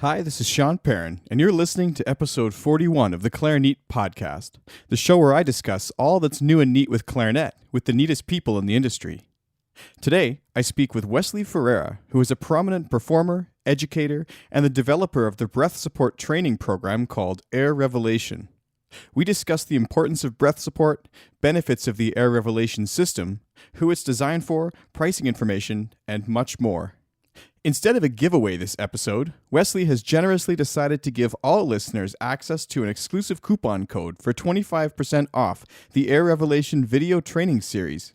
Hi, this is Sean Perrin, and you're listening to episode 41 of the Clarinet podcast, the show where I discuss all that's new and neat with clarinet with the neatest people in the industry. Today, I speak with Wesley Ferreira, who is a prominent performer, educator, and the developer of the breath support training program called Air Revelation. We discuss the importance of breath support, benefits of the Air Revelation system, who it's designed for, pricing information, and much more. Instead of a giveaway this episode, Wesley has generously decided to give all listeners access to an exclusive coupon code for 25% off the Air Revelation video training series.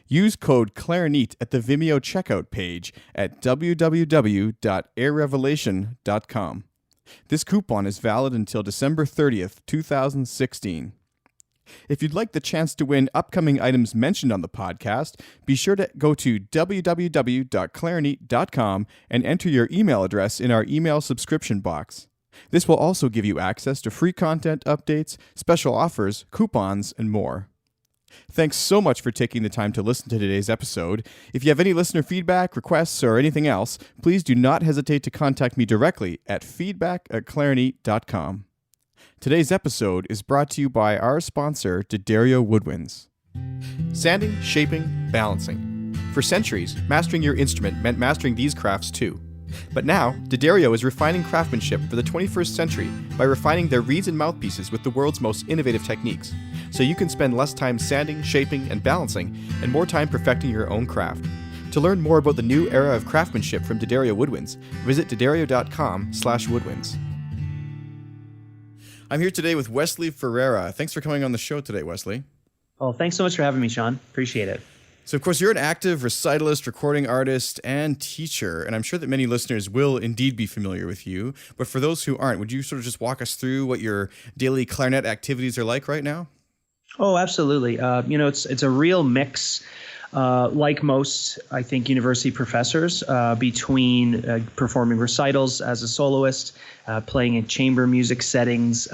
Use code Clarinet at the Vimeo checkout page at www.airrevelation.com. This coupon is valid until December 30th, 2016. If you'd like the chance to win upcoming items mentioned on the podcast, be sure to go to www.clarinet.com and enter your email address in our email subscription box. This will also give you access to free content updates, special offers, coupons, and more. Thanks so much for taking the time to listen to today's episode. If you have any listener feedback, requests, or anything else, please do not hesitate to contact me directly at feedback@clarinet.com. Today's episode is brought to you by our sponsor, D'Addario Woodwinds. Sanding, shaping, balancing. For centuries, mastering your instrument meant mastering these crafts too. But now, D'Addario is refining craftsmanship for the 21st century by refining their reeds and mouthpieces with the world's most innovative techniques, so you can spend less time sanding, shaping, and balancing, and more time perfecting your own craft. To learn more about the new era of craftsmanship from D'Addario Woodwinds, visit d'addario.com/woodwinds. I'm here today with Wesley Ferreira. Thanks for coming on the show today, Wesley. Oh, thanks so much for having me, Sean. Appreciate it. So, of course, you're an active recitalist, recording artist, and teacher, and I'm sure that many listeners will indeed be familiar with you. But for those who aren't, would you sort of just walk us through what your daily clarinet activities are like right now? Oh, absolutely. It's a real mix, like most, I think, university professors, between performing recitals as a soloist, playing in chamber music settings.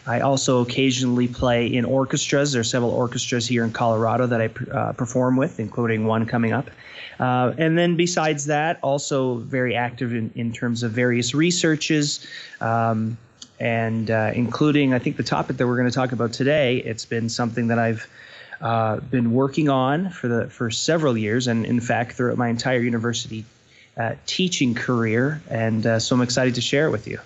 I also occasionally play in orchestras. There are several orchestras here in Colorado that I perform with, including one coming up. And then besides that, also very active in terms of various researches, and including, I think, the topic that we're going to talk about today. It's been something that I've been working on for several years, and in fact, throughout my entire university teaching career. And so I'm excited to share it with you.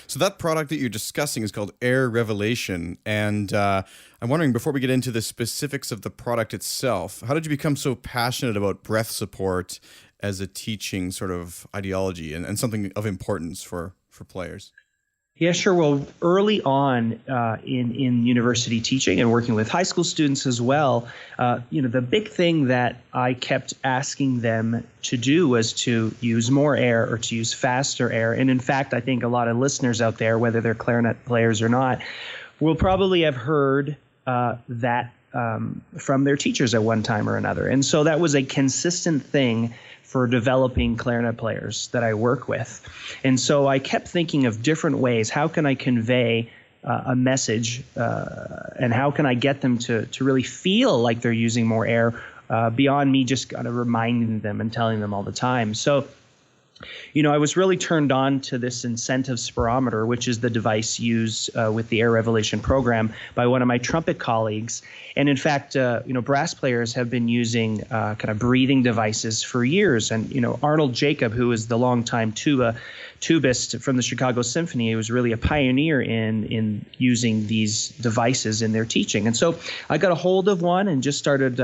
So that product that you're discussing is called Air Revelation, and I'm wondering, before we get into the specifics of the product itself, how did you become so passionate about breath support as a teaching sort of ideology and something of importance for players? Yeah, sure. Well, early on in university teaching and working with high school students as well, the big thing that I kept asking them to do was to use more air or to use faster air. And in fact, I think a lot of listeners out there, whether they're clarinet players or not, will probably have heard that from their teachers at one time or another. And so that was a consistent thing for developing clarinet players that I work with. And so I kept thinking of different ways. How can I convey a message and how can I get them to really feel like they're using more air beyond me just kind of reminding them and telling them all the time? So, I was really turned on to this incentive spirometer, which is the device used with the Air Revelation program by one of my trumpet colleagues. And in fact, brass players have been using kind of breathing devices for years. And, Arnold Jacob, who is the longtime tubist from the Chicago Symphony, was really a pioneer in using these devices in their teaching. And so I got a hold of one and just started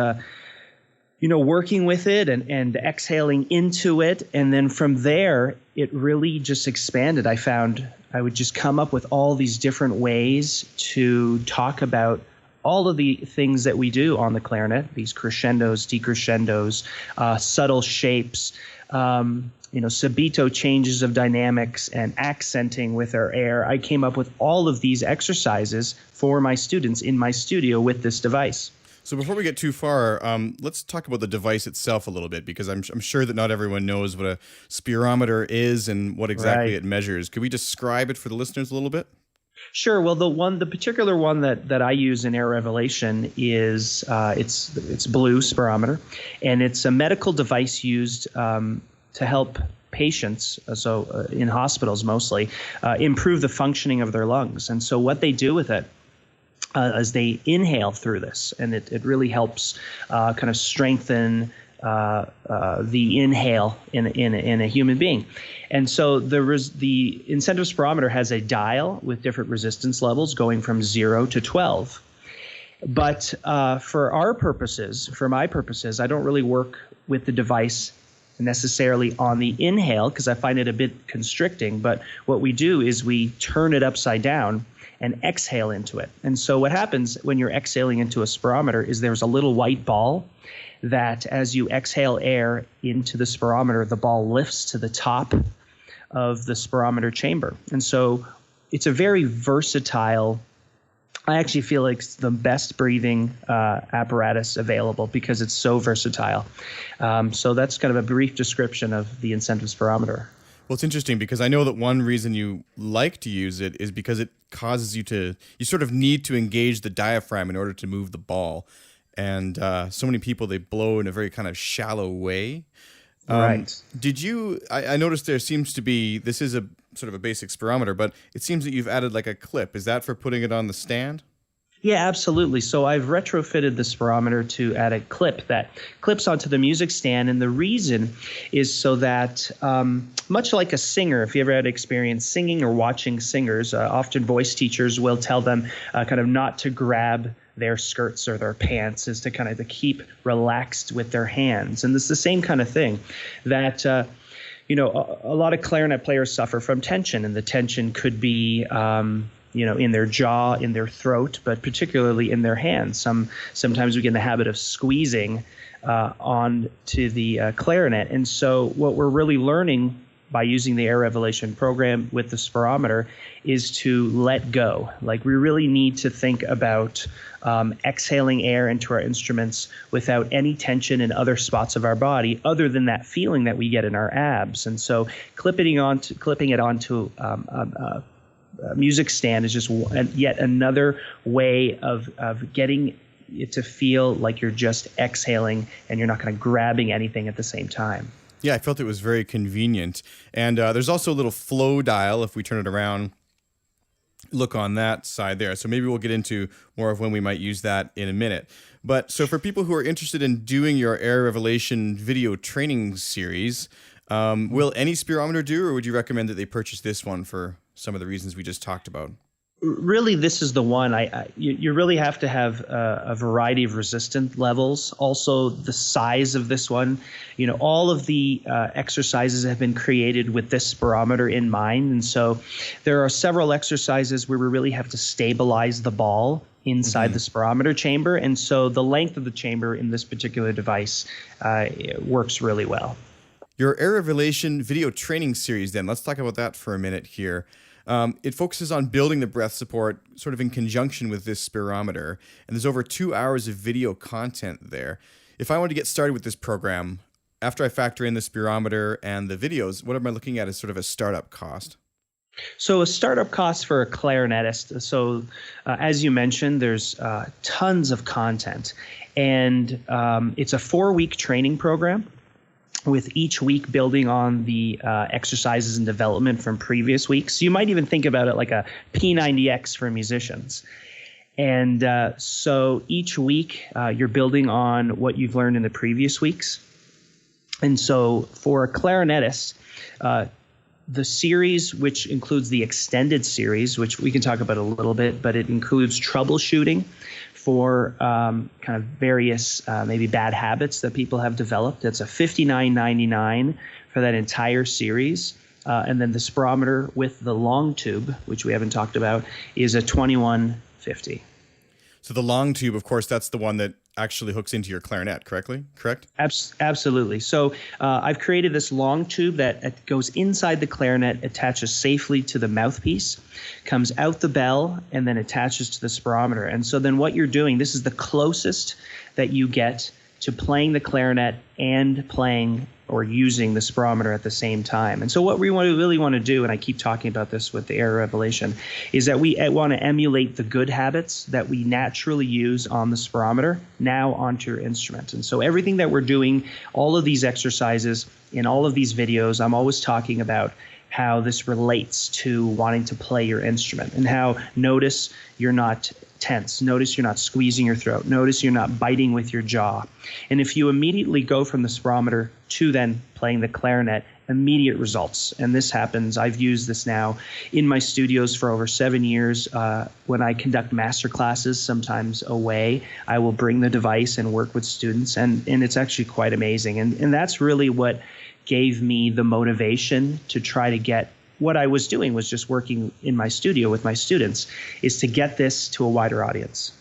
working with it and exhaling into it. And then from there, it really just expanded. I found I would just come up with all these different ways to talk about all of the things that we do on the clarinet, these crescendos, decrescendos, subtle shapes, subito changes of dynamics and accenting with our air. I came up with all of these exercises for my students in my studio with this device. So before we get too far, let's talk about the device itself a little bit, because I'm sure that not everyone knows what a spirometer is and what exactly it measures. Could we describe it for the listeners a little bit? Sure. Well, the particular one that I use in Air Revelation is it's blue spirometer, and it's a medical device used to help patients, in hospitals mostly, improve the functioning of their lungs. And so what they do with it is they inhale through this, and it really helps kind of strengthen the inhale in a human being. And so the incentive spirometer has a dial with different resistance levels going from 0 to 12. But for my purposes, I don't really work with the device necessarily on the inhale because I find it a bit constricting. But what we do is we turn it upside down and exhale into it. And so what happens when you're exhaling into a spirometer is there's a little white ball that as you exhale air into the spirometer, the ball lifts to the top of the spirometer chamber. And so it's a very versatile, I actually feel like it's the best breathing apparatus available because it's so versatile. So that's kind of a brief description of the incentive spirometer. Well, it's interesting because I know that one reason you like to use it is because it causes you sort of need to engage the diaphragm in order to move the ball. And so many people, they blow in a very kind of shallow way. Right. I noticed there seems to be, this is a sort of a basic spirometer, but it seems that you've added like a clip. Is that for putting it on the stand? Yeah, absolutely. So I've retrofitted the spirometer to add a clip that clips onto the music stand. And the reason is so that much like a singer, if you ever had experience singing or watching singers, often voice teachers will tell them kind of not to grab their skirts or their pants, is to kind of to keep relaxed with their hands. And it's the same kind of thing that, a lot of clarinet players suffer from tension, and the tension could be, in their jaw, in their throat, but particularly in their hands. Sometimes we get in the habit of squeezing onto the clarinet. And so what we're really learning by using the air revelation program with the spirometer is to let go. Like we really need to think about exhaling air into our instruments without any tension in other spots of our body other than that feeling that we get in our abs. And so clipping it onto a music stand is just yet another way of getting it to feel like you're just exhaling and you're not kind of grabbing anything at the same time. Yeah, I felt it was very convenient. And there's also a little flow dial if we turn it around. Look on that side there. So maybe we'll get into more of when we might use that in a minute. But so for people who are interested in doing your air revelation video training series, will any spirometer do, or would you recommend that they purchase this one for some of the reasons we just talked about? Really, this is the one. You really have to have a variety of resistant levels. Also, the size of this one. All of the exercises have been created with this spirometer in mind. And so there are several exercises where we really have to stabilize the ball inside the spirometer chamber. And so the length of the chamber in this particular device works really well. Your air revelation video training series, then, let's talk about that for a minute here. It focuses on building the breath support sort of in conjunction with this spirometer, and there's over 2 hours of video content there. If I want to get started with this program, after I factor in the spirometer and the videos, what am I looking at as sort of a startup cost? So a startup cost for a clarinetist, so as you mentioned, there's tons of content, and it's a 4-week training program, with each week building on the exercises and development from previous weeks. So you might even think about it like a P90X for musicians. And so each week you're building on what you've learned in the previous weeks. And so for a clarinetist, the series, which includes the extended series, which we can talk about a little bit, but it includes troubleshooting for kind of various maybe bad habits that people have developed. It's a $59.99 for that entire series. And then the spirometer with the long tube, which we haven't talked about, is a $21.50. So the long tube, of course, that's the one that actually hooks into your clarinet, correct? Absolutely. So I've created this long tube that goes inside the clarinet, attaches safely to the mouthpiece, comes out the bell, and then attaches to the spirometer. And so then what you're doing, this is the closest that you get to playing the clarinet and playing or using the spirometer at the same time. And so what we really want to do, and I keep talking about this with the air revelation, is that we want to emulate the good habits that we naturally use on the spirometer now onto your instrument. And so everything that we're doing, all of these exercises in all of these videos, I'm always talking about how this relates to wanting to play your instrument, and how notice you're not tense. Notice you're not squeezing your throat. Notice you're not biting with your jaw. And if you immediately go from the spirometer to then playing the clarinet, immediate results. And this happens. I've used this now in my studios for over 7 years. When I conduct master classes, sometimes away, I will bring the device and work with students. And it's actually quite amazing. And that's really what gave me the motivation to try to get what I was doing, was just working in my studio with my students, is to get this to a wider audience.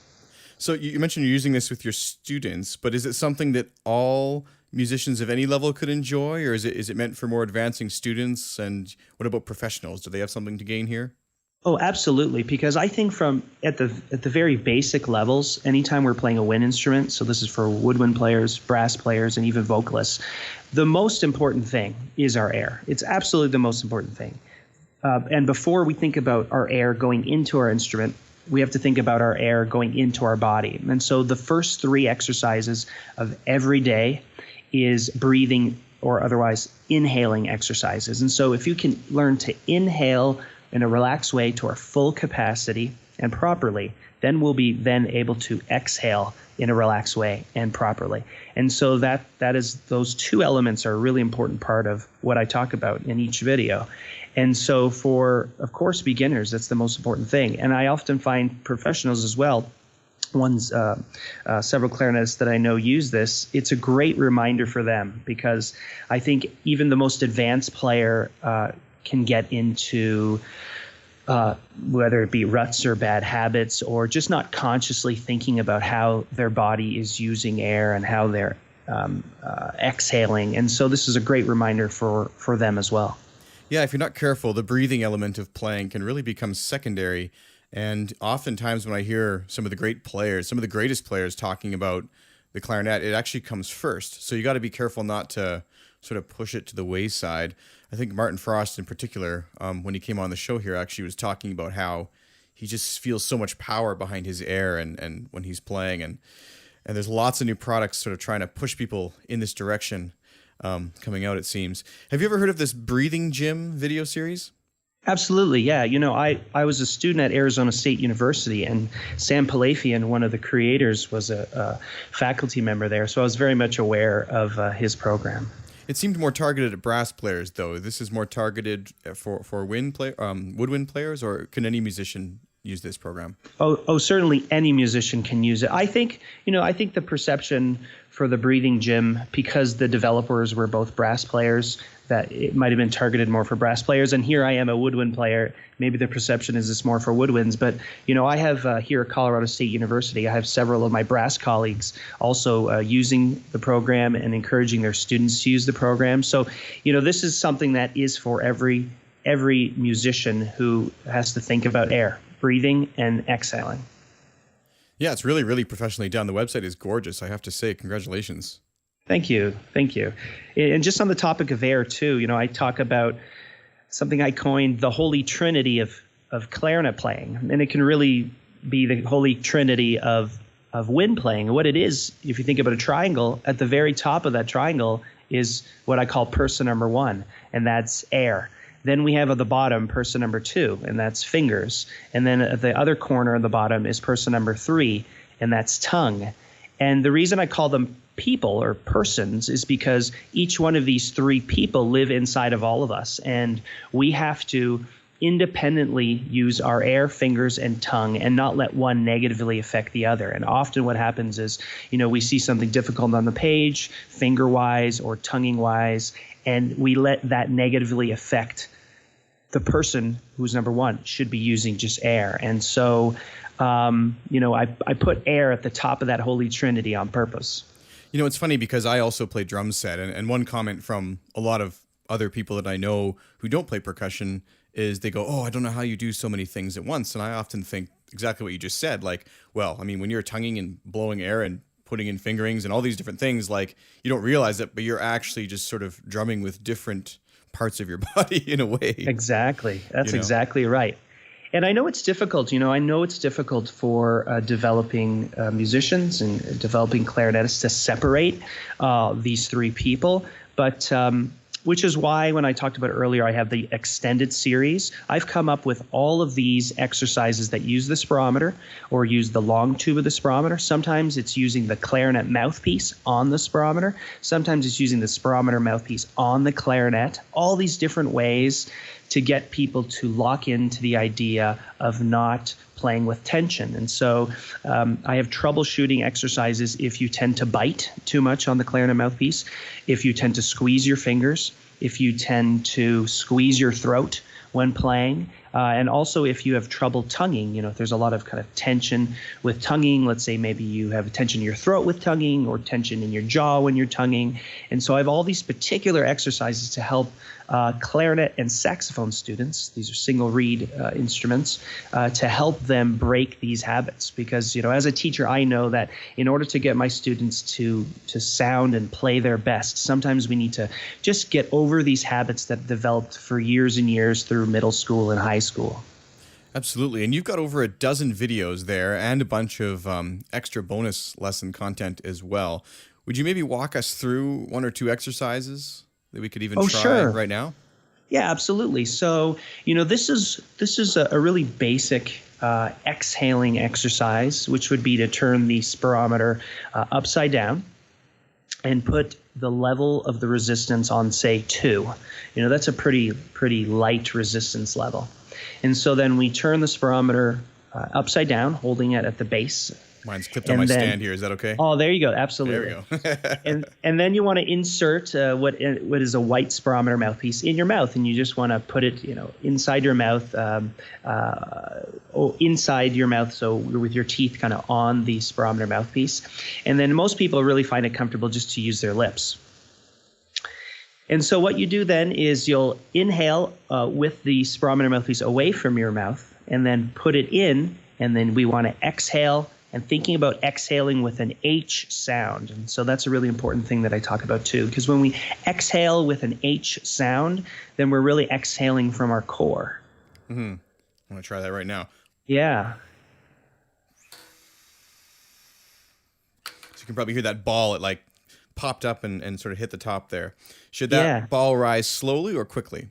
So you mentioned you're using this with your students, but is it something that all musicians of any level could enjoy, or is it meant for more advancing students? And what about professionals? Do they have something to gain here? Oh, absolutely. Because I think from at the very basic levels, anytime we're playing a wind instrument, so this is for woodwind players, brass players, and even vocalists, the most important thing is our air. It's absolutely the most important thing. And before we think about our air going into our instrument, we have to think about our air going into our body. And so the first 3 exercises of every day is breathing, or otherwise inhaling exercises. And so if you can learn to inhale in a relaxed way to our full capacity and properly, then we'll be then able to exhale in a relaxed way and properly. And so that is, those 2 elements are a really important part of what I talk about in each video. And so for, of course, beginners, that's the most important thing. And I often find professionals as well, several clarinetists that I know use this. It's a great reminder for them, because I think even the most advanced player can get into whether it be ruts or bad habits, or just not consciously thinking about how their body is using air and how they're exhaling. And so this is a great reminder for them as well. Yeah, if you're not careful, the breathing element of playing can really become secondary. And oftentimes when I hear some of the great players, some of the greatest players talking about the clarinet, it actually comes first. So you got to be careful not to sort of push it to the wayside. I think Martin Frost in particular, when he came on the show here, actually was talking about how he just feels so much power behind his air and when he's playing. And there's lots of new products sort of trying to push people in this direction coming out, it seems. Have you ever heard of this Breathing Gym video series? Absolutely, yeah. You know, I was a student at Arizona State University, and Sam Palafian, one of the creators, was a faculty member there, so I was very much aware of his program. It seemed more targeted at brass players, though. This is more targeted for woodwind players, or can any musician use this program? Oh, certainly any musician can use it. I think the perception for the Breathing Gym, because the developers were both brass players, that it might have been targeted more for brass players. And here I am, a woodwind player. Maybe the perception is it's more for woodwinds. But, I have here at Colorado State University, I have several of my brass colleagues also using the program and encouraging their students to use the program. So, this is something that is for every musician who has to think about air, breathing and exhaling. Yeah, it's really, really professionally done. The website is gorgeous, I have to say. Congratulations. Thank you. And just on the topic of air too, I talk about something I coined the holy trinity of clarinet playing. And it can really be the holy trinity of wind playing. And what it is, if you think about a triangle, at the very top of that triangle is what I call person number 1, and that's air. Then we have at the bottom person number 2, and that's fingers. And then at the other corner of the bottom is person number 3, and that's tongue. And the reason I call them people or persons is because each one of these 3 people live inside of all of us. And we have to independently use our air, fingers, and tongue, and not let one negatively affect the other. And often what happens is, we see something difficult on the page, finger-wise or tonguing-wise, and we let that negatively affect the person who's number 1 should be using just air. And so, I put air at the top of that holy trinity on purpose. It's funny because I also play drum set, and one comment from a lot of other people that I know who don't play percussion is they go, "Oh, I don't know how you do so many things at once." And I often think exactly what you just said, like, well, I mean, when you're tonguing and blowing air and putting in fingerings and all these different things. Like, you don't realize it, but you're actually just sort of drumming with different parts of your body in a way. Exactly. That's You know? exactly right. And I know it's difficult. I know it's difficult for developing musicians and developing clarinetists to separate these three people. But which is why when I talked about earlier, I have the extended series. I've come up with all of these exercises that use the spirometer or use the long tube of the spirometer. Sometimes it's using the clarinet mouthpiece on the spirometer. Sometimes it's using the spirometer mouthpiece on the clarinet. All these different ways to get people to lock into the idea of not playing with tension. And so I have troubleshooting exercises if you tend to bite too much on the clarinet mouthpiece, if you tend to squeeze your fingers, if you tend to squeeze your throat when playing, and also if you have trouble tonguing. If there's a lot of kind of tension with tonguing, let's say maybe you have a tension in your throat with tonguing or tension in your jaw when you're tonguing. And so I have all these particular exercises to help clarinet and saxophone students, these are single reed instruments, to help them break these habits. Because, as a teacher, I know that in order to get my students to sound and play their best, sometimes we need to just get over these habits that developed for years and years through middle school and high school. Absolutely. And you've got over a dozen videos there and a bunch of extra bonus lesson content as well. Would you maybe walk us through one or two exercises that we could even try sure. right now? Yeah, absolutely. So, this is a really basic exhaling exercise, which would be to turn the spirometer upside down and put the level of the resistance on, say, 2. That's a pretty light resistance level. And so then we turn the spirometer upside down, holding it at the base. Mine's clipped on my stand here. Is that okay? Oh, there you go. Absolutely. There we go. and then you want to insert what is a white spirometer mouthpiece in your mouth, and you just want to put it, inside your mouth, so with your teeth kind of on the spirometer mouthpiece. And then most people really find it comfortable just to use their lips. And so what you do then is you'll inhale with the spirometer mouthpiece away from your mouth, and then put it in, and then we want to exhale. And thinking about exhaling with an H sound. And so that's a really important thing that I talk about too, because when we exhale with an H sound, then we're really exhaling from our core. Mm-hmm. I'm going to try that right now. Yeah. So you can probably hear that ball. It like popped up and sort of hit the top there. Should that ball rise slowly or quickly?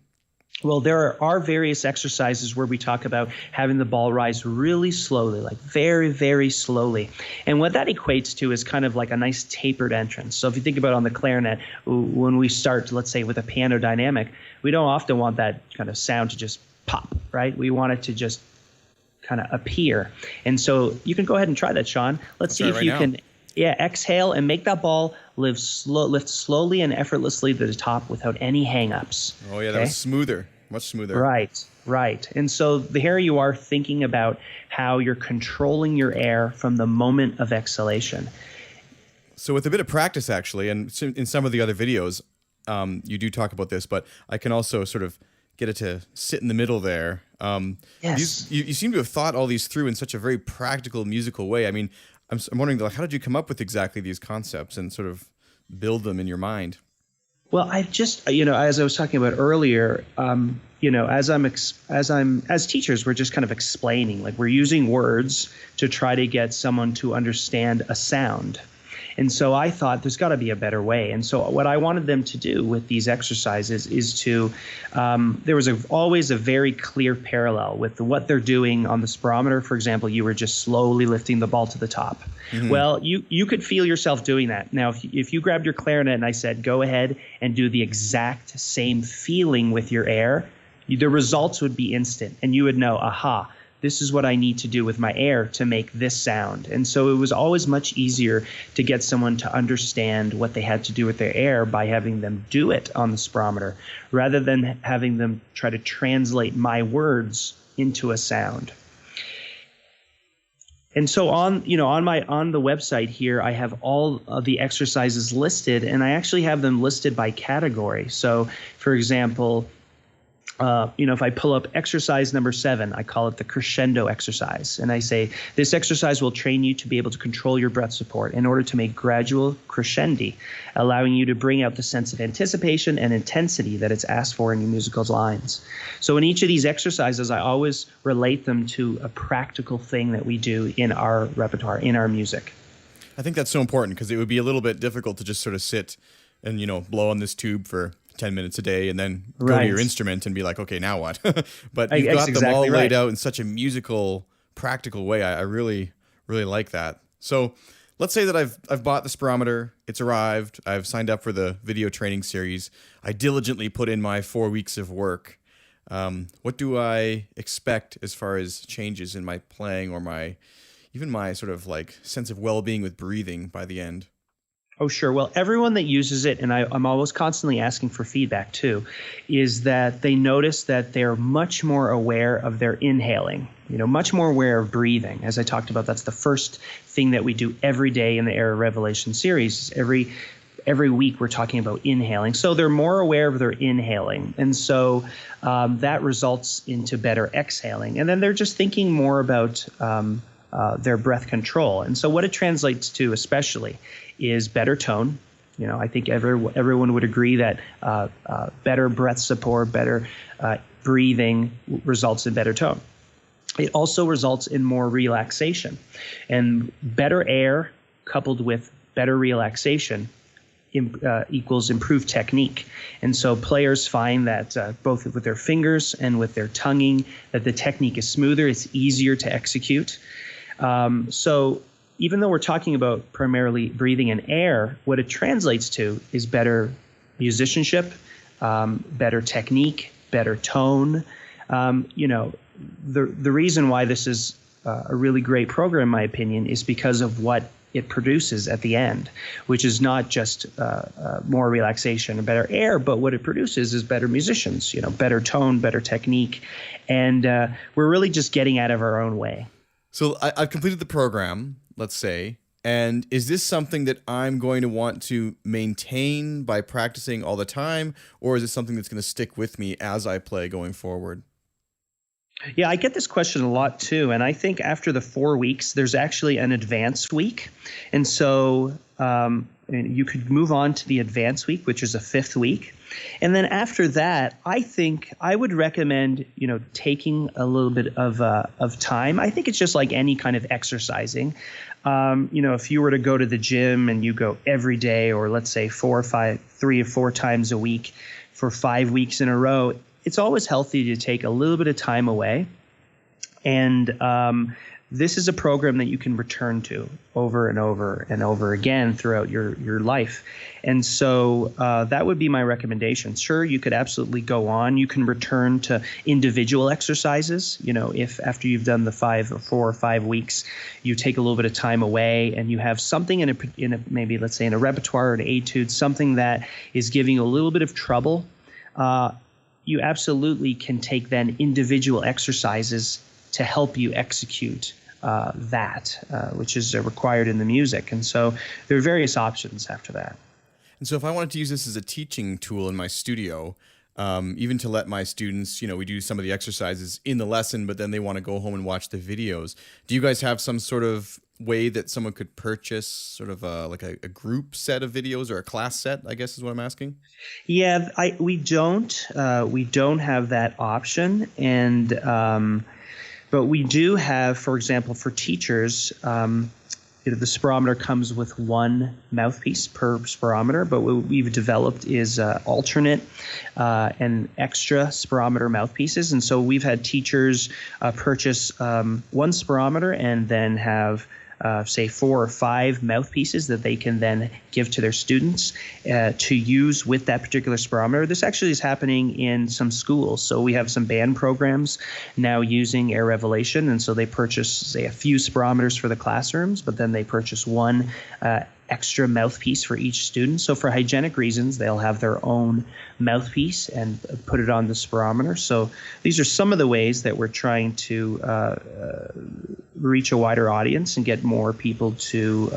Well, there are various exercises where we talk about having the ball rise really slowly, like very, very slowly. And what that equates to is kind of like a nice tapered entrance. So if you think about on the clarinet, when we start, let's say, with a piano dynamic, we don't often want that kind of sound to just pop, right? We want it to just kind of appear. And so you can go ahead and try that, Sean. Let's see if you can exhale and make that ball lift slowly and effortlessly to the top without any hang-ups. Oh, yeah, that was smoother, much smoother. Right. And so here you are thinking about how you're controlling your air from the moment of exhalation. So with a bit of practice, actually, and in some of the other videos, you do talk about this, but I can also sort of get it to sit in the middle there. Yes. You seem to have thought all these through in such a very practical, musical way. I mean, I'm wondering, like, how did you come up with exactly these concepts and sort of build them in your mind? Well, I just, as I was talking about earlier, as teachers, we're just kind of explaining, like we're using words to try to get someone to understand a sound. And so I thought there's got to be a better way. And so what I wanted them to do with these exercises is to, there was always a very clear parallel with what they're doing on the spirometer. For example, you were just slowly lifting the ball to the top. Mm-hmm. Well, you could feel yourself doing that. Now, if you grabbed your clarinet and I said, go ahead and do the exact same feeling with your air, the results would be instant. And you would know, aha, this is what I need to do with my air to make this sound. And so it was always much easier to get someone to understand what they had to do with their air by having them do it on the spirometer, rather than having them try to translate my words into a sound. And so on the website here, I have all of the exercises listed, and I actually have them listed by category. So, for example, If I pull up exercise number 7, I call it the crescendo exercise. And I say, this exercise will train you to be able to control your breath support in order to make gradual crescendi, allowing you to bring out the sense of anticipation and intensity that it's asked for in your musical lines. So in each of these exercises, I always relate them to a practical thing that we do in our repertoire, in our music. I think that's so important because it would be a little bit difficult to just sort of sit and, blow on this tube for 10 minutes a day and then go to your instrument and be like, okay, now what? But you've got them all laid out in such a musical, practical way. I really, really like that. So let's say that I've bought the spirometer. It's arrived. I've signed up for the video training series. I diligently put in my 4 weeks of work. What do I expect as far as changes in my playing or even my sort of like sense of well-being with breathing by the end? Oh, sure. Well, everyone that uses it, and I'm always constantly asking for feedback too, is that they notice that they're much more aware of their inhaling, much more aware of breathing. As I talked about, that's the first thing that we do every day in the Era Revelation series. Every week we're talking about inhaling. So they're more aware of their inhaling. And so that results into better exhaling. And then they're just thinking more about their breath control. And so what it translates to especially is better tone. I think everyone would agree that better breath support, better breathing results in better tone. It also results in more relaxation. And better air coupled with better relaxation equals improved technique. And so players find that both with their fingers and with their tonguing, that the technique is smoother, it's easier to execute. So even though we're talking about primarily breathing and air, what it translates to is better musicianship, better technique, better tone. The reason why this is a really great program, in my opinion, is because of what it produces at the end, which is not just more relaxation or better air, but what it produces is better musicians, better tone, better technique. And we're really just getting out of our own way. So I've completed the program, let's say, and is this something that I'm going to want to maintain by practicing all the time, or is it something that's going to stick with me as I play going forward? Yeah, I get this question a lot too, and I think after the 4 weeks, there's actually an advanced week, and so you could move on to the advanced week, which is a 5th week. And then after that, I think I would recommend, taking a little bit of time. I think it's just like any kind of exercising. If you were to go to the gym and you go every day, or let's say 3 or 4 times a week for 5 weeks in a row, it's always healthy to take a little bit of time away. And this is a program that you can return to over and over and over again throughout your life. And so that would be my recommendation. Sure, you could absolutely go on. You can return to individual exercises. If after you've done the 4 or 5 weeks, you take a little bit of time away and you have something in a maybe, let's say, in a repertoire or an etude, something that is giving you a little bit of trouble, you absolutely can take then individual exercises to help you execute which is required in the music. And so there are various options after that. And so if I wanted to use this as a teaching tool in my studio, even to let my students, we do some of the exercises in the lesson, but then they want to go home and watch the videos. Do you guys have some sort of way that someone could purchase sort of like a group set of videos or a class set, I guess is what I'm asking? Yeah, we don't have that option. And but we do have, for example, for teachers, the spirometer comes with one mouthpiece per spirometer, but what we've developed is alternate and extra spirometer mouthpieces. And so we've had teachers purchase one spirometer and then have say 4 or 5 mouthpieces that they can then give to their students to use with that particular spirometer. This actually is happening in some schools. So we have some band programs now using Air Revelation, and so they purchase, say, a few spirometers for the classrooms, but then they purchase one extra mouthpiece for each student. So for hygienic reasons, they'll have their own mouthpiece and put it on the spirometer. So these are some of the ways that we're trying to reach a wider audience and get more people to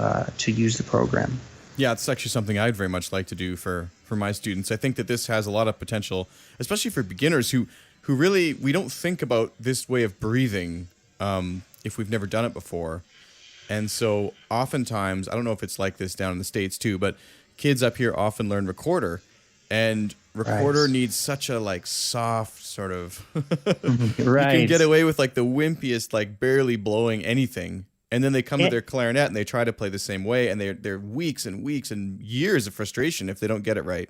use the program. Yeah, it's actually something I'd very much like to do for my students. I think that this has a lot of potential, especially for beginners who who really, we don't think about this way of breathing if we've never done it before. And so oftentimes, I don't know if it's like this down in the States too, but kids up here often learn recorder, and recorder needs such a like soft sort of, Right. You can get away with like the wimpiest, like barely blowing anything. And then they come to their clarinet and they try to play the same way, and they're weeks and weeks and years of frustration if they don't get it right.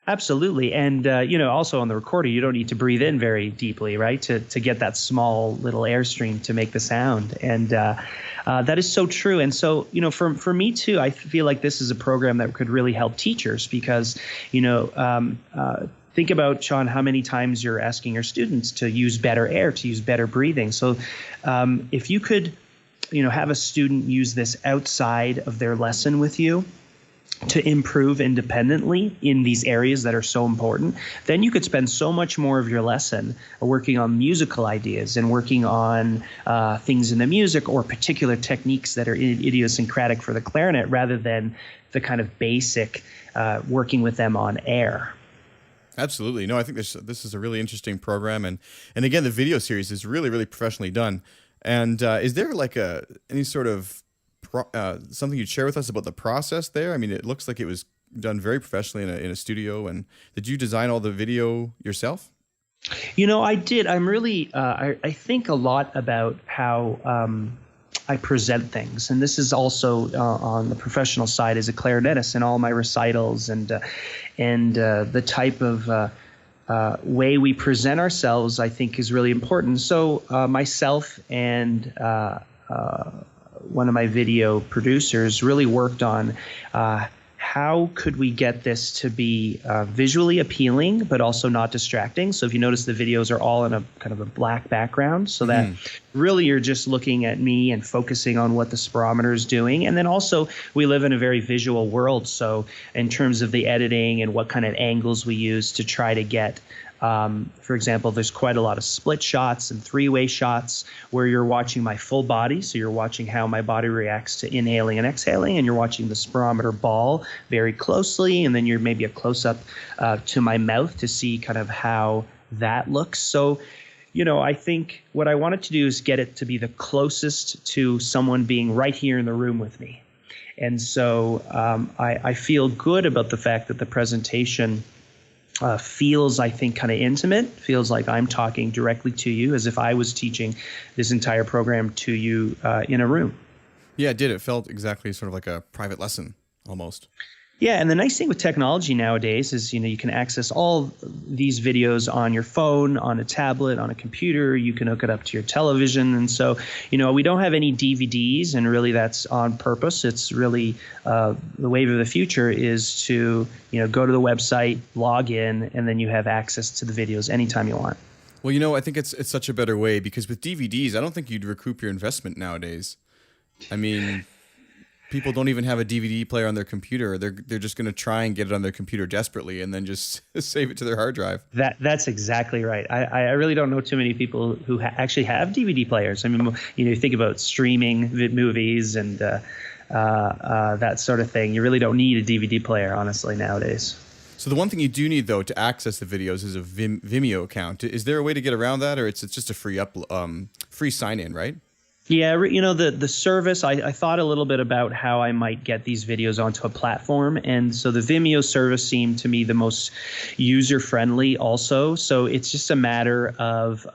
Absolutely. And, also on the recorder, you don't need to breathe in very deeply, right, to get that small little airstream to make the sound. And that is so true. And so, for me, too, I feel like this is a program that could really help teachers because, think about, Sean, how many times you're asking your students to use better air, to use better breathing. So if you could, have a student use this outside of their lesson with you to improve independently in these areas that are so important, then you could spend so much more of your lesson working on musical ideas and working on things in the music or particular techniques that are idiosyncratic for the clarinet rather than the kind of basic working with them on air. Absolutely. No, I think this is a really interesting program. And again, the video series is really, really professionally done. And is there like any sort of something you'd share with us about the process there? I mean, it looks like it was done very professionally in a studio. And did you design all the video yourself? I did. I'm really, I think a lot about how I present things. And this is also on the professional side as a clarinetist in all my recitals and the type of way we present ourselves, I think, is really important. So myself and one of my video producers really worked on how could we get this to be visually appealing, but also not distracting. So if you notice, the videos are all in a kind of a black background so that really you're just looking at me and focusing on what the spirometer is doing. And then also we live in a very visual world. So in terms of the editing and what kind of angles we use to try to get, for example, there's quite a lot of split shots and three-way shots where you're watching my full body. So you're watching how my body reacts to inhaling and exhaling, and you're watching the spirometer ball very closely. And then you're maybe a close-up to my mouth to see kind of how that looks. So, I think what I wanted to do is get it to be the closest to someone being right here in the room with me. And so I feel good about the fact that the presentation feels, I think, kind of intimate, feels like I'm talking directly to you as if I was teaching this entire program to you in a room. Yeah, it did. It felt exactly sort of like a private lesson almost. Yeah, and the nice thing with technology nowadays is, you can access all these videos on your phone, on a tablet, on a computer. You can hook it up to your television. And so, we don't have any DVDs, and really that's on purpose. It's really the wave of the future is to, go to the website, log in, and then you have access to the videos anytime you want. Well, I think it's such a better way because with DVDs, I don't think you'd recoup your investment nowadays. I mean, people don't even have a DVD player on their computer. They're just going to try and get it on their computer desperately and then just save it to their hard drive. That's exactly right. I really don't know too many people who actually have DVD players. I mean, you think about streaming movies and that sort of thing. You really don't need a DVD player, honestly, nowadays. So the one thing you do need, though, to access the videos is a Vimeo account. Is there a way to get around that, or it's just a free sign-in, right? Yeah, the service, I thought a little bit about how I might get these videos onto a platform. And so the Vimeo service seemed to me the most user-friendly also. So it's just a matter of,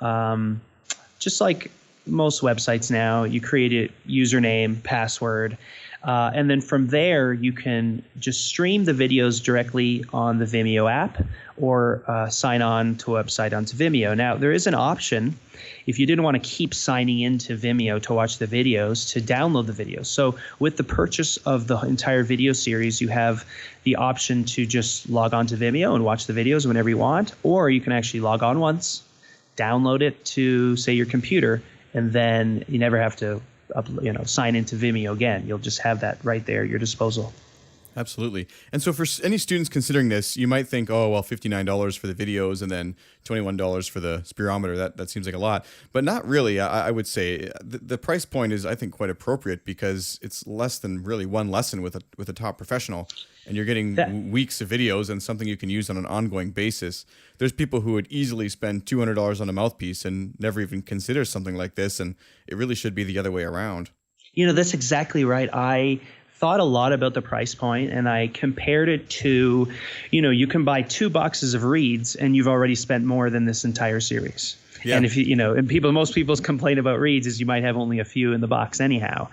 just like most websites now, you create a username, password, and then from there, you can just stream the videos directly on the Vimeo app or sign on to a website onto Vimeo. Now, there is an option if you didn't want to keep signing into Vimeo to watch the videos, to download the videos. So with the purchase of the entire video series, you have the option to just log on to Vimeo and watch the videos whenever you want, or you can actually log on once, download it to, say, your computer, and then you never have to sign into Vimeo again. You'll just have that right there at your disposal. Absolutely. And so for any students considering this, you might think, oh, well, $59 for the videos and then $21 for the spirometer. That seems like a lot, but not really. I would say the price point is, I think, quite appropriate because it's less than really one lesson with a top professional, and you're getting weeks of videos and something you can use on an ongoing basis. There's people who would easily spend $200 on a mouthpiece and never even consider something like this, and it really should be the other way around. That's exactly right. I thought a lot about the price point, and I compared it to, you can buy 2 boxes of reeds and you've already spent more than this entire series. Yeah. And if most people's complaint about reeds is you might have only a few in the box anyhow.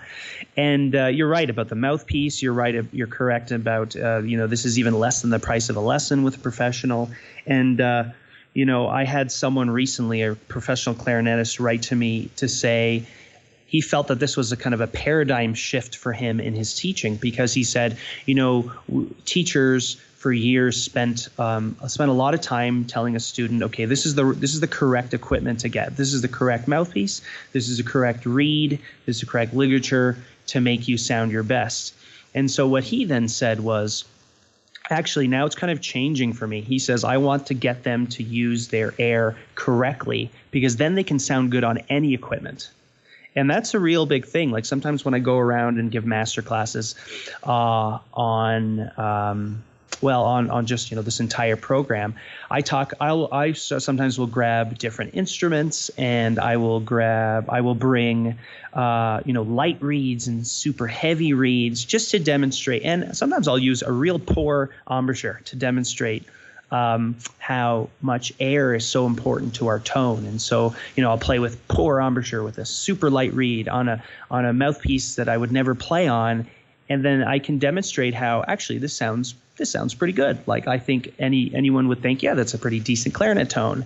And you're right about the mouthpiece. You're right. You're correct about, this is even less than the price of a lesson with a professional. And, I had someone recently, a professional clarinetist, write to me to say, he felt that this was a kind of a paradigm shift for him in his teaching, because he said, teachers for years spent a lot of time telling a student, okay, this is the correct equipment to get. This is the correct mouthpiece. This is the correct reed. This is the correct ligature to make you sound your best. And so what he then said was, actually, now it's kind of changing for me. He says, I want to get them to use their air correctly, because then they can sound good on any equipment. And that's a real big thing. Like sometimes when I go around and give master classes on just this entire program, I sometimes will grab different instruments, and I will bring light reeds and super heavy reeds just to demonstrate. And sometimes I'll use a real poor embouchure to demonstrate how much air is so important to our tone. And so, I'll play with poor embouchure with a super light reed on a mouthpiece that I would never play on. And then I can demonstrate how actually this sounds pretty good. Like I think anyone would think, yeah, that's a pretty decent clarinet tone.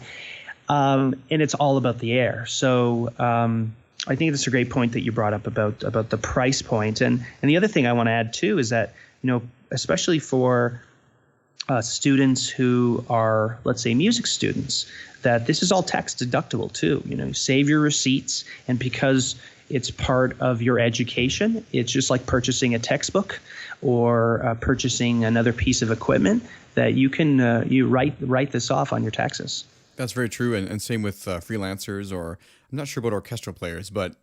And it's all about the air. So, I think that's a great point that you brought up about the price point. And the other thing I want to add too is that, especially for students who are, let's say, music students, that this is all tax deductible too. Save your receipts, and because it's part of your education, it's just like purchasing a textbook or purchasing another piece of equipment that you can you write this off on your taxes. That's very true, and same with freelancers, or I'm not sure about orchestral players, but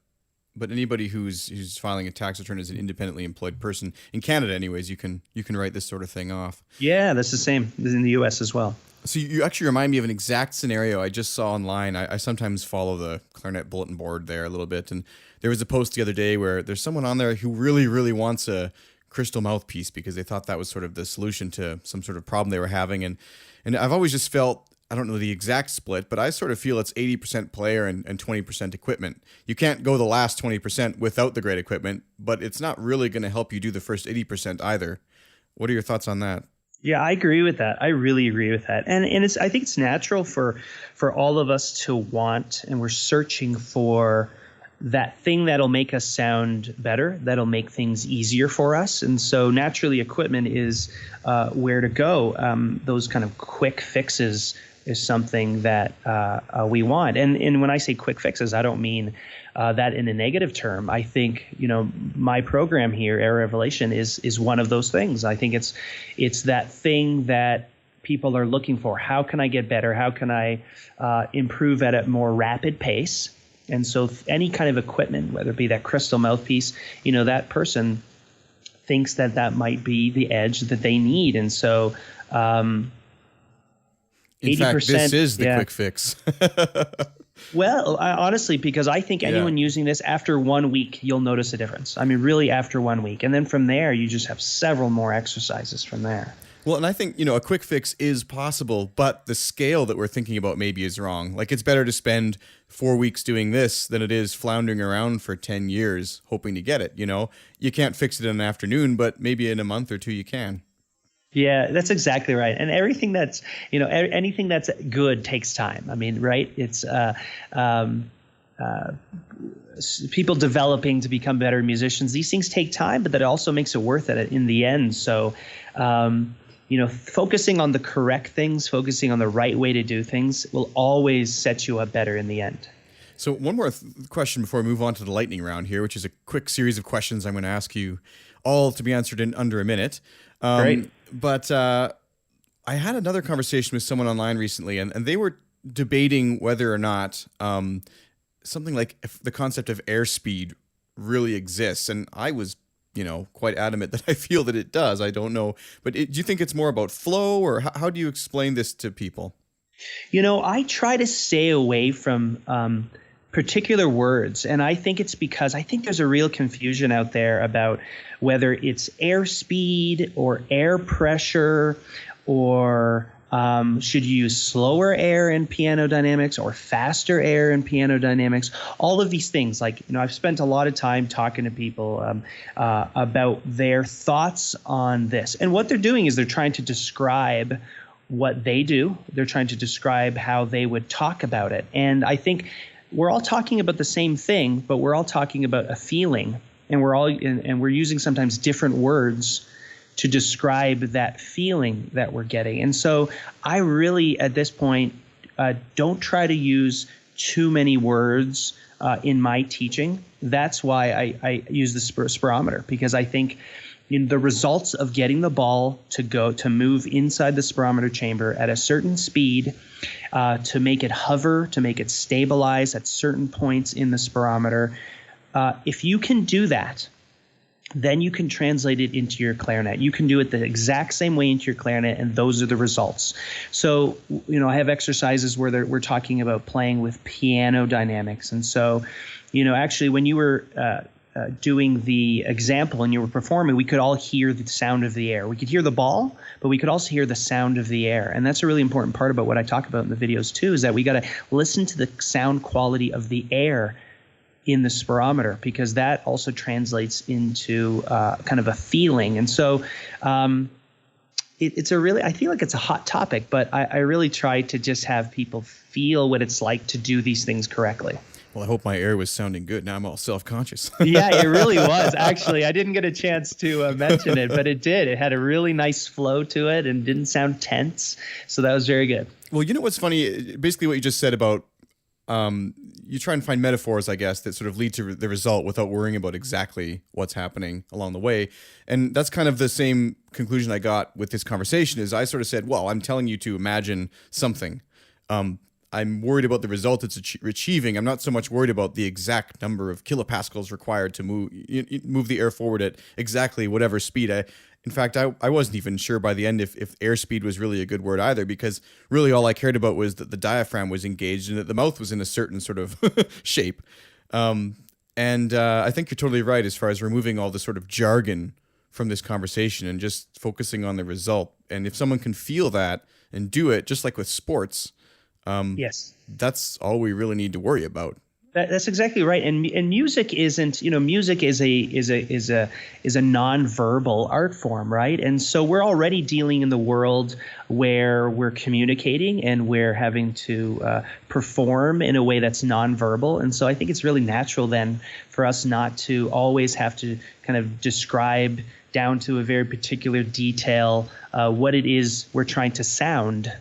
anybody who's filing a tax return as an independently employed person in Canada, anyways, you can write this sort of thing off. Yeah, that's the same in the U.S. as well. So you actually remind me of an exact scenario I just saw online. I sometimes follow the clarinet bulletin board there a little bit, and there was a post the other day where there's someone on there who really, really wants a crystal mouthpiece because they thought that was sort of the solution to some sort of problem they were having. And I've always just felt, I don't know the exact split, but I sort of feel it's 80% player and 20% equipment. You can't go the last 20% without the great equipment, but it's not really going to help you do the first 80% either. What are your thoughts on that? Yeah, I agree with that. I really agree with that. And I think it's natural for all of us to want, and we're searching for that thing that'll make us sound better, that'll make things easier for us. And so naturally equipment is where to go. Those kind of quick fixes is something that we want. And when I say quick fixes, I don't mean that in a negative term. I think, my program here, Air Revelation, is one of those things. I think it's that thing that people are looking for. How can I get better? How can I improve at a more rapid pace? And so any kind of equipment, whether it be that crystal mouthpiece, that person thinks that might be the edge that they need. And so in 80%, fact, this is the quick fix. Well, honestly, because I think anyone using this after 1 week, you'll notice a difference. I mean, really after 1 week. And then from there, you just have several more exercises from there. Well, and I think, a quick fix is possible, but the scale that we're thinking about maybe is wrong. Like, it's better to spend 4 weeks doing this than it is floundering around for 10 years hoping to get it. You can't fix it in an afternoon, but maybe in a month or two you can. Yeah, that's exactly right. And everything that's, anything that's good takes time. I mean, right? It's people developing to become better musicians. These things take time, but that also makes it worth it in the end. So, focusing on the correct things, focusing on the right way to do things will always set you up better in the end. So one more question before we move on to the lightning round here, which is a quick series of questions I'm going to ask you all to be answered in under a minute. Great. But I had another conversation with someone online recently, and they were debating whether or not something like if the concept of airspeed really exists. And I was, quite adamant that I feel that it does. I don't know. But do you think it's more about flow, or how do you explain this to people? I try to stay away from particular words. And I think it's because I think there's a real confusion out there about whether it's airspeed or air pressure, or should you use slower air in piano dynamics or faster air in piano dynamics? All of these things, I've spent a lot of time talking to people about their thoughts on this. And what they're doing is they're trying to describe what they do. They're trying to describe how they would talk about it. And I think we're all talking about the same thing, but we're all talking about a feeling, and we're using sometimes different words to describe that feeling that we're getting. And so I really, at this point, don't try to use too many words in my teaching. That's why I use the spirometer, because I think the results of getting the ball to move inside the spirometer chamber at a certain speed, to make it hover, to make it stabilize at certain points in the spirometer. If you can do that, then you can translate it into your clarinet. You can do it the exact same way into your clarinet, and those are the results. So, I have exercises where we're talking about playing with piano dynamics. And so, actually, when you were doing the example and you were performing, we could all hear the sound of the air. We could hear the ball, but we could also hear the sound of the air. And that's a really important part about what I talk about in the videos too, is that we got to listen to the sound quality of the air in the spirometer, because that also translates into kind of a feeling. And so it's I feel like it's a hot topic, but I really try to just have people feel what it's like to do these things correctly. Well, I hope my air was sounding good. Now I'm all self-conscious. Yeah, it really was. Actually, I didn't get a chance to mention it, but it did. It had a really nice flow to it and didn't sound tense. So that was very good. Well, what's funny? Basically what you just said about you try and find metaphors, I guess, that sort of lead to the result without worrying about exactly what's happening along the way. And that's kind of the same conclusion I got with this conversation. Is I sort of said, well, I'm telling you to imagine something. I'm worried about the result it's achieving. I'm not so much worried about the exact number of kilopascals required to move the air forward at exactly whatever speed. In fact, I wasn't even sure by the end if airspeed was really a good word either, because really all I cared about was that the diaphragm was engaged and that the mouth was in a certain sort of shape. And I think you're totally right as far as removing all the sort of jargon from this conversation and just focusing on the result. And if someone can feel that and do it, just like with sports, yes, that's all we really need to worry about. That's exactly right. And music isn't, music is a nonverbal art form, right? And so we're already dealing in the world where we're communicating and we're having to perform in a way that's nonverbal. And so I think it's really natural then for us not to always have to kind of describe down to a very particular detail what it is we're trying to sound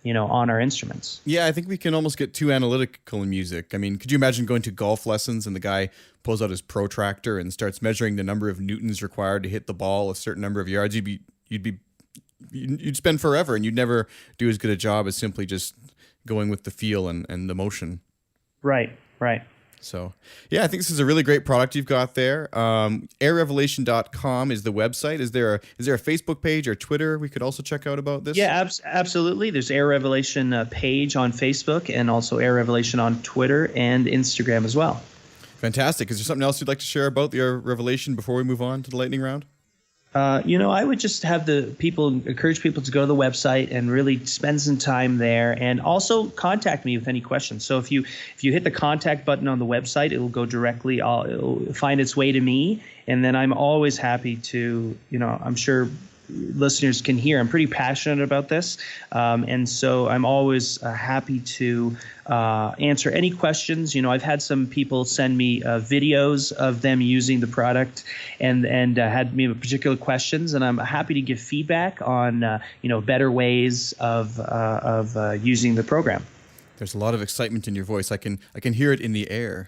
on our instruments. Yeah, I think we can almost get too analytical in music. I mean, could you imagine going to golf lessons and the guy pulls out his protractor and starts measuring the number of newtons required to hit the ball a certain number of yards? You'd spend forever, and you'd never do as good a job as simply just going with the feel and the motion. Right. So, yeah, I think this is a really great product you've got there. Airrevelation.com is the website. Is there a Facebook page or Twitter we could also check out about this? Yeah, absolutely. There's Air Revelation page on Facebook, and also Air Revelation on Twitter and Instagram as well. Fantastic. Is there something else you'd like to share about the Air Revelation before we move on to the lightning round? I would just have encourage people to go to the website and really spend some time there, and also contact me with any questions. So if you hit the contact button on the website, it will go directly. It'll find its way to me, and then I'm always happy to. I'm sure listeners can hear I'm pretty passionate about this, and so I'm always happy to answer any questions. I've had some people send me videos of them using the product and had me particular questions, and I'm happy to give feedback on better ways of using the program. There's a lot of excitement in your voice. I can hear it in the air.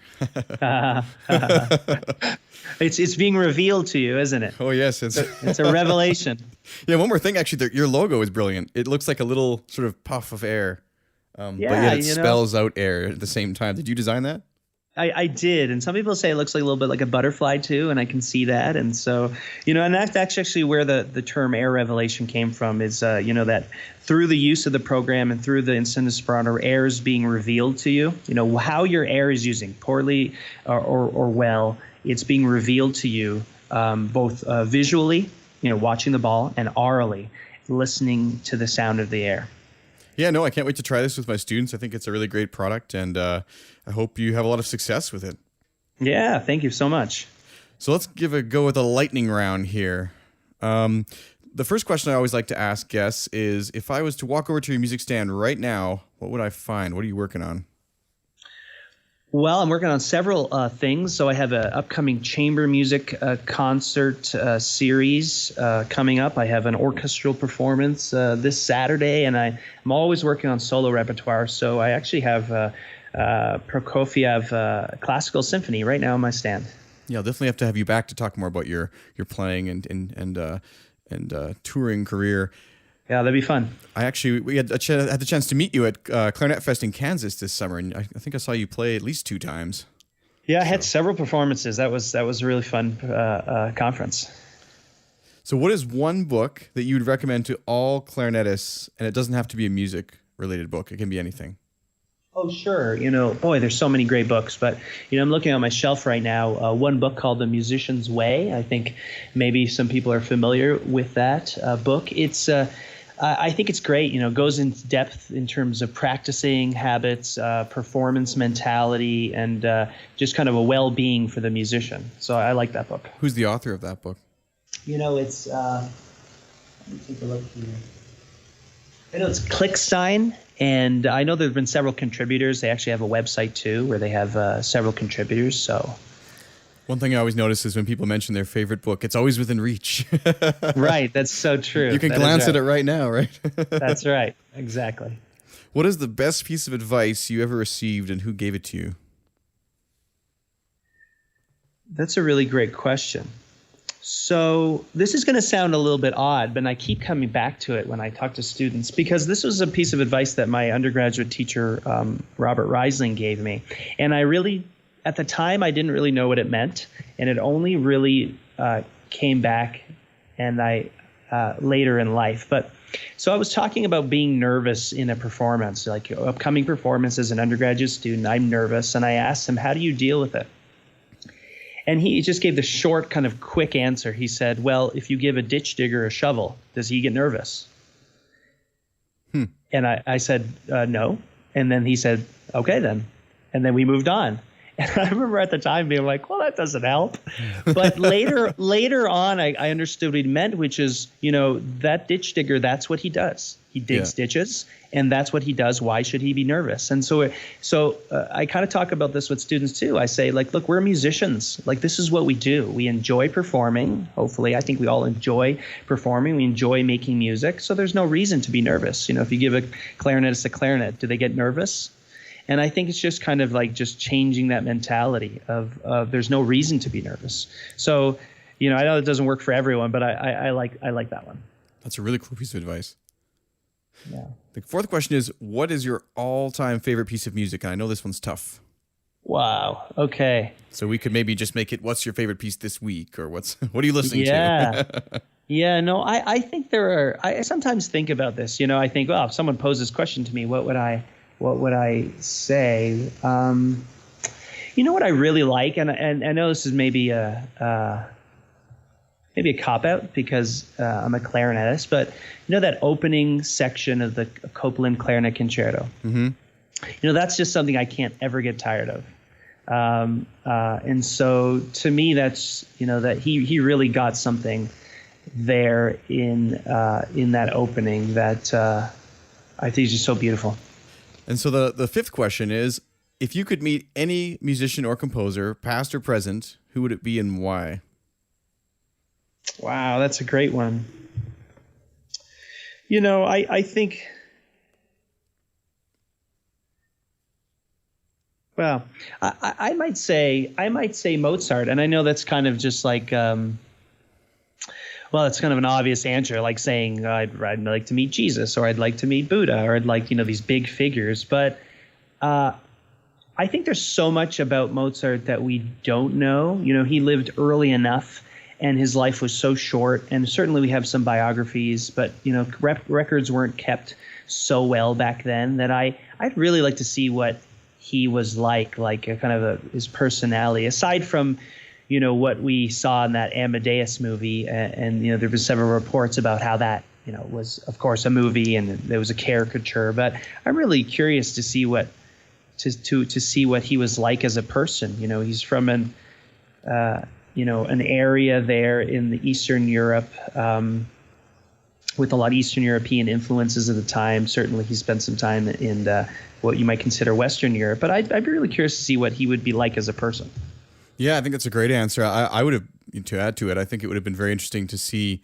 It's being revealed to you, isn't it? Oh yes, It's a revelation. Yeah, one more thing. Actually, your logo is brilliant. It looks like a little sort of puff of air, but yet it spells out air at the same time. Did you design that? I did, and some people say it looks like a little bit like a butterfly too, and I can see that. And so, and that's actually where the term air revelation came from, is that through the use of the program and through the Instant Esperanto, air is being revealed to you. How your air is using, poorly or well, it's being revealed to you, both visually, watching the ball, and aurally, listening to the sound of the air. Yeah, no, I can't wait to try this with my students. I think it's a really great product, and I hope you have a lot of success with it. Yeah, thank you so much. So let's give a go with a lightning round here. The first question I always like to ask guests is, if I was to walk over to your music stand right now, what would I find? What are you working on? Well, I'm working on several things. So I have an upcoming chamber music concert series coming up. I have an orchestral performance this Saturday, and I'm always working on solo repertoire. So I actually have Prokofiev Classical Symphony right now on my stand. Yeah, I'll definitely have to have you back to talk more about your playing and touring career. Yeah, that'd be fun. We had the chance to meet you at Clarinet Fest in Kansas this summer, and I think I saw you play at least 2 times. Yeah, I had several performances. That was a really fun conference. So what is one book that you'd recommend to all clarinetists, and it doesn't have to be a music-related book. It can be anything. Oh, sure. Boy, there's so many great books. But, I'm looking on my shelf right now, one book called The Musician's Way. I think maybe some people are familiar with that book. It's I think it's great. Goes into depth in terms of practicing habits, performance mentality, and just kind of a well-being for the musician. So I like that book. Who's the author of that book? It's let me take a look here. I know it's Klickstein, and I know there have been several contributors. They actually have a website too, where they have several contributors. So. One thing I always notice is when people mention their favorite book, it's always within reach. Right, that's so true. You can glance at it right now, right? That's right, exactly. What is the best piece of advice you ever received, and who gave it to you? That's a really great question. So this is going to sound a little bit odd, but I keep coming back to it when I talk to students, because this was a piece of advice that my undergraduate teacher, Robert Reisling, gave me. And at the time, I didn't really know what it meant, and it only really came back later in life. But so I was talking about being nervous in a performance, like upcoming performance as an undergraduate student. I'm nervous, and I asked him, "How do you deal with it?" And he just gave the short, kind of quick answer. He said, "Well, if you give a ditch digger a shovel, does he get nervous?" And I said, "No." And then he said, "Okay, then." And then we moved on. And I remember at the time being like, well, that doesn't help. But later on, I understood what he meant, which is, that ditch digger, that's what he does. He digs ditches, and that's what he does. Why should he be nervous? And so I kind of talk about this with students too. I say, look, we're musicians. This is what we do. We enjoy performing. Hopefully, I think we all enjoy performing. We enjoy making music. So there's no reason to be nervous. If you give a clarinetist a clarinet, do they get nervous? And I think it's just kind of just changing that mentality of there's no reason to be nervous. So, I know it doesn't work for everyone, but I like that one. That's a really cool piece of advice. Yeah. The fourth question is, what is your all-time favorite piece of music? And I know this one's tough. Wow. Okay. So we could maybe just make it, what's your favorite piece this week? Or what are you listening to? Yeah, no, I think I sometimes think about this. I think, well, if someone posed this question to me, what would I say? What I really like, and I know this is maybe a cop-out because I'm a clarinetist, but that opening section of the Copland Clarinet Concerto. Mm-hmm. That's just something I can't ever get tired of. And so to me, that's that he really got something there in that opening that I think is just so beautiful. And so the fifth question is, if you could meet any musician or composer, past or present, who would it be and why? Wow, that's a great one. I think Well, I might say Mozart, and I know that's kind of just like well, it's kind of an obvious answer, like saying I'd like to meet Jesus, or I'd like to meet Buddha, or I'd like these big figures. But I think there's so much about Mozart that we don't know. He lived early enough, and his life was so short. And certainly we have some biographies, but records weren't kept so well back then that I'd really like to see what he was like a kind of his personality, aside from what we saw in that Amadeus movie, and there was several reports about how that was of course a movie and there was a caricature. But I'm really curious to see what he was like as a person. He's from an area there in the Eastern Europe, with a lot of Eastern European influences at the time. Certainly he spent some time in what you might consider Western Europe, but I'd be really curious to see what he would be like as a person. Yeah, I think that's a great answer. I would have, to add to it, I think it would have been very interesting to see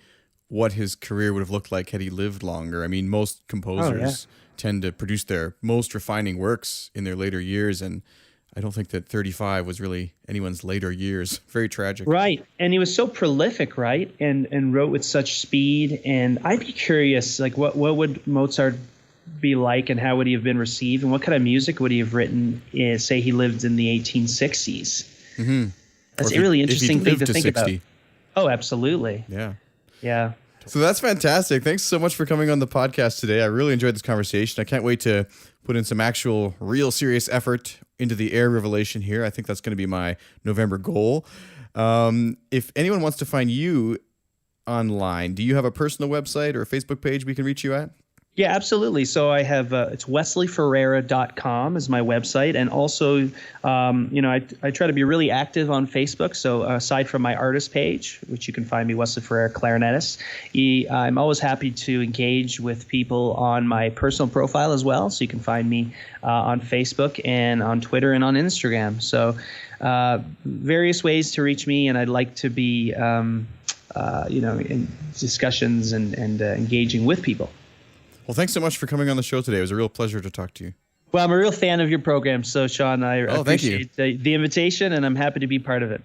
what his career would have looked like had he lived longer. I mean, most composers tend to produce their most refining works in their later years, and I don't think that 35 was really anyone's later years. Very tragic. Right. And he was so prolific, right? And wrote with such speed. And I'd be curious, like what would Mozart be like, and how would he have been received, and what kind of music would he have written, say he lived in the 1860s? Mm-hmm. That's a really interesting thing to think 60. about. Oh, absolutely. Yeah. Yeah. So that's fantastic. Thanks so much for coming on the podcast today. I really enjoyed this conversation. I can't wait to put in some actual, real serious effort into the air revelation here. I think that's going to be my November goal. If anyone wants to find you online, do you have a personal website or a Facebook page we can reach you at? Yeah, absolutely. So I have it's wesleyferreira.com is my website, and also I try to be really active on Facebook. So aside from my artist page, which you can find me, Wesley Ferreira Clarinetist, I'm always happy to engage with people on my personal profile as well. So you can find me on Facebook and on Twitter and on Instagram. So various ways to reach me, and I'd like to be in discussions and engaging with people. Well, thanks so much for coming on the show today. It was a real pleasure to talk to you. Well, I'm a real fan of your program. So, Sean, I appreciate the invitation, and I'm happy to be part of it.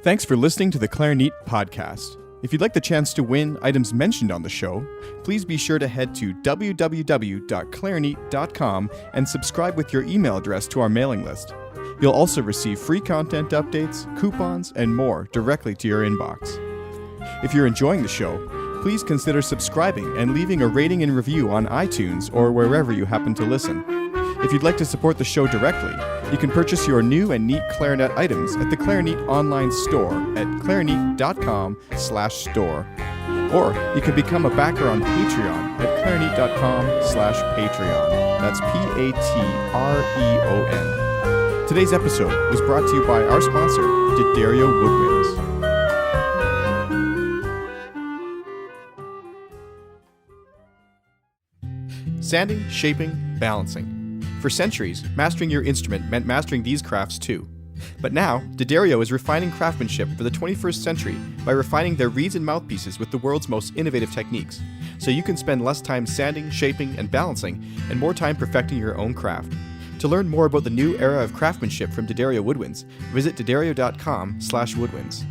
Thanks for listening to the Clarinet podcast. If you'd like the chance to win items mentioned on the show, please be sure to head to www.clarinet.com and subscribe with your email address to our mailing list. You'll also receive free content updates, coupons, and more directly to your inbox. If you're enjoying the show, please consider subscribing and leaving a rating and review on iTunes or wherever you happen to listen. If you'd like to support the show directly, you can purchase your new and neat clarinet items at the Clarinet online store at clarinet.com/store. Or you can become a backer on Patreon at clarinet.com/Patreon. That's Patreon. Today's episode was brought to you by our sponsor, D'Addario Woodwinds. Sanding, shaping, balancing. For centuries, mastering your instrument meant mastering these crafts too. But now, D'Addario is refining craftsmanship for the 21st century by refining their reeds and mouthpieces with the world's most innovative techniques, so you can spend less time sanding, shaping, and balancing, and more time perfecting your own craft. To learn more about the new era of craftsmanship from D'Addario Woodwinds, visit D'Addario.com/woodwinds.